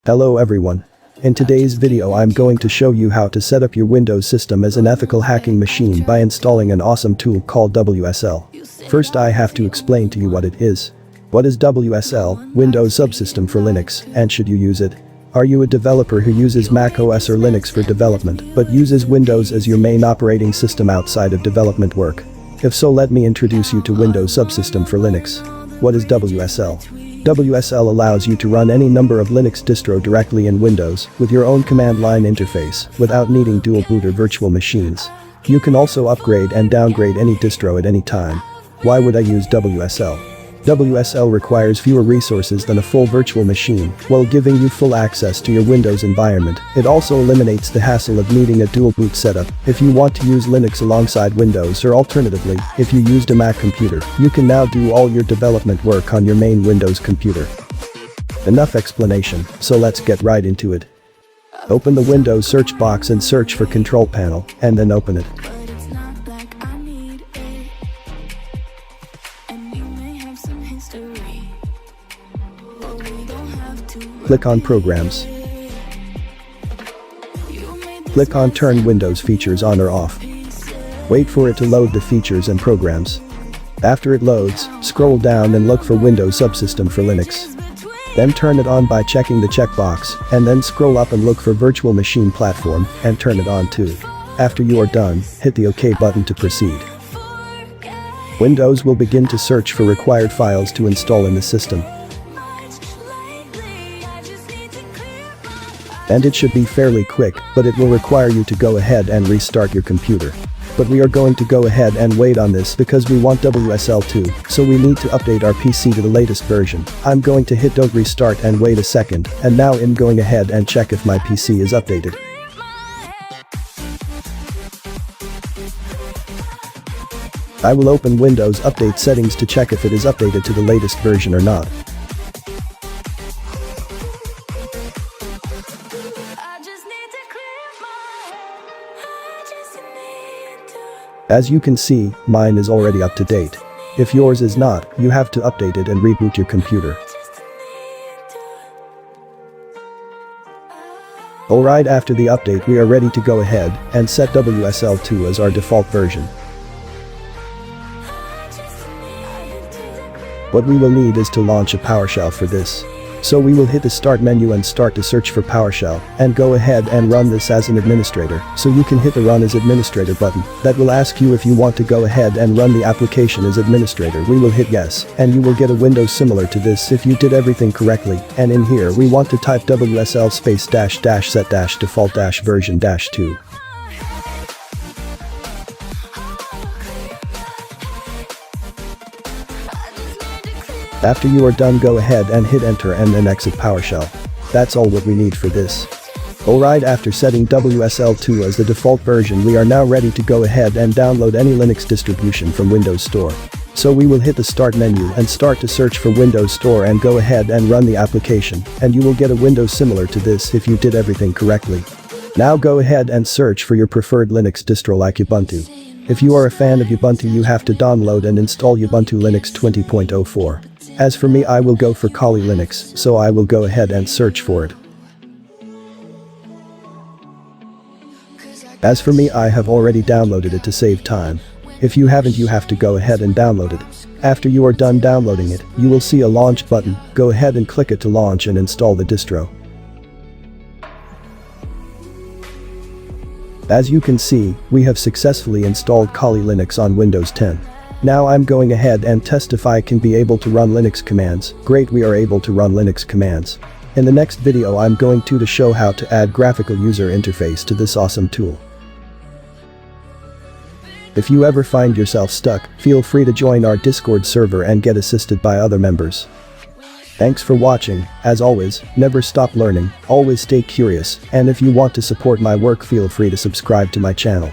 Hello everyone. In today's video I'm going to show you how to set up your Windows system as an ethical hacking machine by installing an awesome tool called WSL. First I have to explain to you what it is. What is WSL, Windows Subsystem for Linux, and should you use it? Are you a developer who uses Mac OS or Linux for development but uses Windows as your main operating system outside of development work? If so, let me introduce you to Windows Subsystem for Linux. What is WSL? WSL allows you to run any number of Linux distro directly in Windows with your own command line interface without needing dual boot or virtual machines. You can also upgrade and downgrade any distro at any time. Why would I use WSL? WSL requires fewer resources than a full virtual machine while giving you full access to your Windows environment. It also eliminates the hassle of needing a dual boot setup if you want to use Linux alongside Windows, or alternatively, if you used a Mac computer, you can now do all your development work on your main Windows computer. Enough explanation, so let's get right into it. Open the Windows search box and search for Control Panel, and then open it. Click on Programs. Click on Turn Windows Features on or off. Wait for it to load the features and programs. After it loads, scroll down and look for Windows Subsystem for Linux. Then turn it on by checking the checkbox, and then scroll up and look for Virtual Machine Platform and turn it on too. After you are done, hit the OK button to proceed. Windows will begin to search for required files to install in the system. And it should be fairly quick, but it will require you to go ahead and restart your computer. But we are going to go ahead and wait on this because we want WSL too, so we need to update our PC to the latest version. I'm going to hit don't restart and wait a second, and now I'm going ahead and check if my PC is updated. I will open Windows Update Settings to check if it is updated to the latest version or not. As you can see, mine is already up to date. If yours is not, you have to update it and reboot your computer. Alright, after the update we are ready to go ahead and set WSL2 as our default version. What we will need is to launch a PowerShell for this. So we will hit the Start menu and start to search for PowerShell, and go ahead and run this as an administrator, so you can hit the Run as Administrator button. That will ask you if you want to go ahead and run the application as administrator. We will hit yes, and you will get a window similar to this if you did everything correctly, and in here we want to type WSL space dash dash set dash default dash version dash 2. After you are done, go ahead and hit enter and then exit PowerShell. That's all what we need for this. Alright, after setting WSL2 as the default version, we are now ready to go ahead and download any Linux distribution from Windows Store. So we will hit the Start menu and start to search for Windows Store and go ahead and run the application, and you will get a window similar to this if you did everything correctly. Now go ahead and search for your preferred Linux distro like Ubuntu. If you are a fan of Ubuntu, you have to download and install Ubuntu Linux 20.04. As for me, I will go for Kali Linux, so I will go ahead and search for it. As for me, I have already downloaded it to save time. If you haven't, you have to go ahead and download it. After you are done downloading it, you will see a launch button. Go ahead and click it to launch and install the distro. As you can see, we have successfully installed Kali Linux on Windows 10. Now I'm going ahead and test if I can be able to run Linux commands. Great, we are able to run Linux commands. In the next video I'm going to show how to add graphical user interface to this awesome tool. If you ever find yourself stuck, feel free to join our Discord server and get assisted by other members. Thanks for watching. As always, never stop learning, always stay curious, and if you want to support my work, feel free to subscribe to my channel.